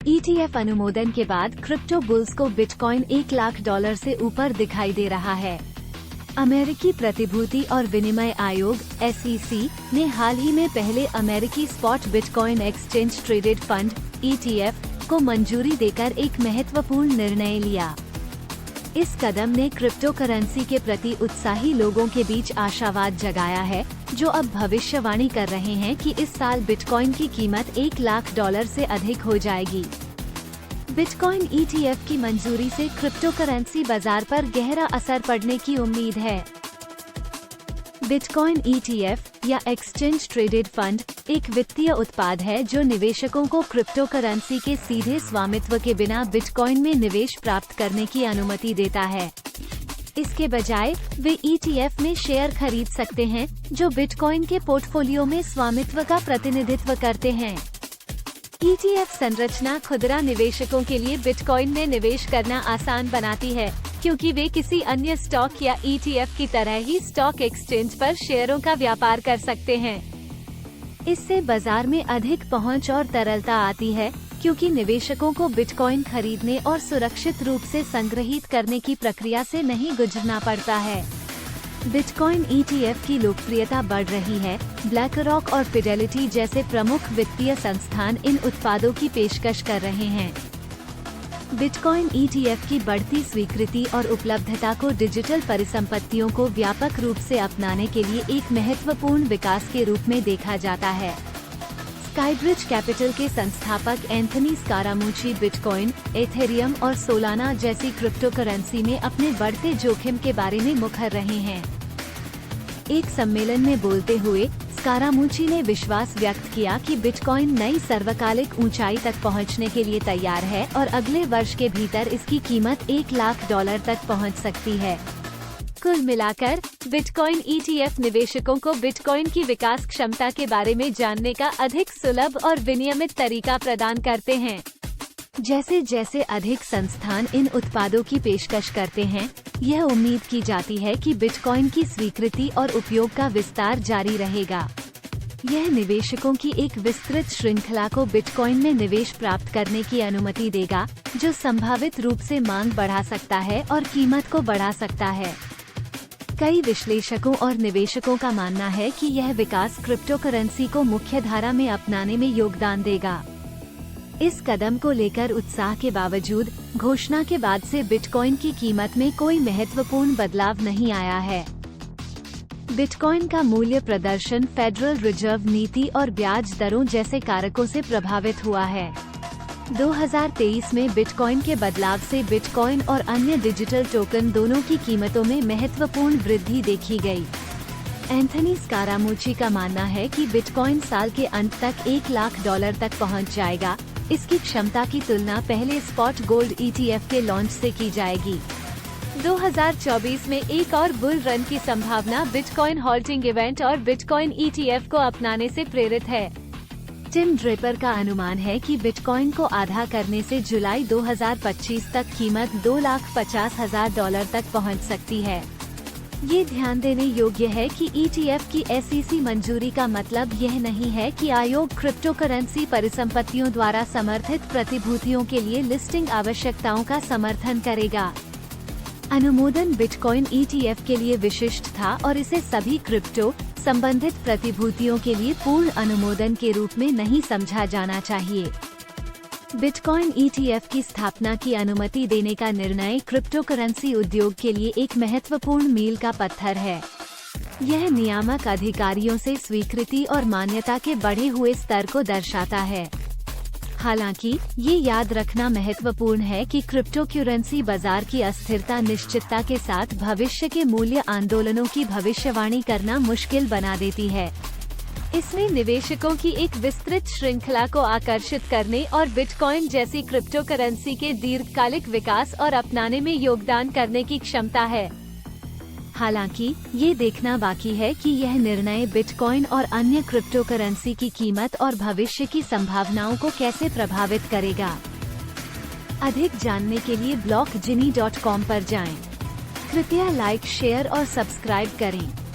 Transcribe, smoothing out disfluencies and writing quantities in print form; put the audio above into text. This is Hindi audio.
ETF अनुमोदन के बाद क्रिप्टो बुल्स को बिटकॉइन $1 लाख से ऊपर दिखाई दे रहा है। अमेरिकी प्रतिभूति और विनिमय आयोग (SEC) ने हाल ही में पहले अमेरिकी spot bitcoin exchange traded fund (ETF) को मंजूरी देकर एक महत्वपूर्ण निर्णय लिया। इस कदम ने क्रिप्टो करेंसी के प्रति उत्साही लोगों के बीच आशावाद जगाया है, जो अब भविष्यवाणी कर रहे हैं कि इस साल बिटकॉइन की कीमत $1 लाख से अधिक हो जाएगी। बिटकॉइन ETF की मंजूरी से क्रिप्टो करेंसी बाजार पर गहरा असर पड़ने की उम्मीद है। बिटकॉइन ETF या एक्सचेंज ट्रेडेड फंड एक वित्तीय उत्पाद है जो निवेशकों को क्रिप्टो करेंसी के सीधे स्वामित्व के बिना बिटकॉइन में निवेश प्राप्त करने की अनुमति देता है। इसके बजाय वे ETF में शेयर खरीद सकते हैं जो बिटकॉइन के पोर्टफोलियो में स्वामित्व का प्रतिनिधित्व करते हैं। ETF संरचना खुदरा निवेशकों के लिए बिटकॉइन में निवेश करना आसान बनाती है, क्योंकि वे किसी अन्य स्टॉक या ETF की तरह ही स्टॉक एक्सचेंज पर शेयरों का व्यापार कर सकते हैं। इससे बाजार में अधिक पहुंच और तरलता आती है, क्योंकि निवेशकों को बिटकॉइन खरीदने और सुरक्षित रूप से संग्रहित करने की प्रक्रिया से नहीं गुजरना पड़ता है। बिटकॉइन ETF की लोकप्रियता बढ़ रही है। ब्लैकरॉक और फिडेलिटी जैसे प्रमुख वित्तीय संस्थान इन उत्पादों की पेशकश कर रहे हैं। बिटकॉइन ETF की बढ़ती स्वीकृति और उपलब्धता को डिजिटल परिसंपत्तियों को व्यापक रूप से अपनाने के लिए एक महत्वपूर्ण विकास के रूप में देखा जाता है। स्काईब्रिज कैपिटल के संस्थापक एंथनी स्कारामुची बिटकॉइन, एथेरियम और सोलाना जैसी क्रिप्टो करेंसी में अपने बढ़ते जोखिम के बारे में मुखर रहे हैं। एक सम्मेलन में बोलते हुए स्कारामुची ने विश्वास व्यक्त किया कि बिटकॉइन नई सर्वकालिक ऊंचाई तक पहुंचने के लिए तैयार है और अगले वर्ष के भीतर इसकी कीमत $1 लाख तक पहुंच सकती है। कुल मिलाकर बिटकॉइन ETF निवेशकों को बिटकॉइन की विकास क्षमता के बारे में जानने का अधिक सुलभ और विनियमित तरीका प्रदान करते हैं। जैसे जैसे अधिक संस्थान इन उत्पादों की पेशकश करते हैं, यह उम्मीद की जाती है कि बिटकॉइन की स्वीकृति और उपयोग का विस्तार जारी रहेगा। यह निवेशकों की एक विस्तृत श्रृंखला को बिटकॉइन में निवेश प्राप्त करने की अनुमति देगा, जो संभावित रूप से मांग बढ़ा सकता है और कीमत को बढ़ा सकता है। कई विश्लेषकों और निवेशकों का मानना है कि यह विकास क्रिप्टो करेंसी को मुख्यधारा में अपनाने में योगदान देगा। इस कदम को लेकर उत्साह के बावजूद घोषणा के बाद से बिटकॉइन की कीमत में कोई महत्वपूर्ण बदलाव नहीं आया है। बिटकॉइन का मूल्य प्रदर्शन फेडरल रिजर्व नीति और ब्याज दरों जैसे कारकों से प्रभावित हुआ है। 2023 में बिटकॉइन के बदलाव से बिटकॉइन और अन्य डिजिटल टोकन दोनों की कीमतों में महत्वपूर्ण वृद्धि देखी गई। एंथनी स्कारामुची का मानना है कि बिटकॉइन साल के अंत तक $1 लाख तक पहुंच जाएगा। इसकी क्षमता की तुलना पहले स्पॉट गोल्ड ETF के लॉन्च से की जाएगी। 2024 में एक और बुल रन की संभावना बिटकॉइन हॉल्टिंग इवेंट और बिटकॉइन ETF को अपनाने से प्रेरित है। टिम ड्रेपर का अनुमान है कि बिटकॉइन को आधा करने से जुलाई 2025 तक कीमत $2,50,000 तक पहुंच सकती है। ये ध्यान देने योग्य है कि ETF की SEC मंजूरी का मतलब यह नहीं है कि आयोग क्रिप्टो करेंसी परिसंपत्तियों द्वारा समर्थित प्रतिभूतियों के लिए लिस्टिंग आवश्यकताओं का समर्थन करेगा। अनुमोदन बिटकॉइन ETF के लिए विशिष्ट था और इसे सभी क्रिप्टो संबंधित प्रतिभूतियों के लिए पूर्ण अनुमोदन के रूप में नहीं समझा जाना चाहिए। बिटकॉइन ETF की स्थापना की अनुमति देने का निर्णय क्रिप्टो करेंसी उद्योग के लिए एक महत्वपूर्ण मील का पत्थर है। यह नियामक अधिकारियों से स्वीकृति और मान्यता के बढ़े हुए स्तर को दर्शाता है। हालांकि ये याद रखना महत्वपूर्ण है कि क्रिप्टो करेंसी बाजार की अस्थिरता निश्चितता के साथ भविष्य के मूल्य आंदोलनों की भविष्यवाणी करना मुश्किल बना देती है। इसमें निवेशकों की एक विस्तृत श्रृंखला को आकर्षित करने और बिटकॉइन जैसी क्रिप्टो करेंसी के दीर्घकालिक विकास और अपनाने में योगदान करने की क्षमता है। हालांकि ये देखना बाकी है कि यह निर्णय बिटकॉइन और अन्य क्रिप्टो करेंसी की कीमत और भविष्य की संभावनाओं को कैसे प्रभावित करेगा। अधिक जानने के लिए blockgenie.com पर जाएं। कृपया लाइक, शेयर और सब्सक्राइब करें।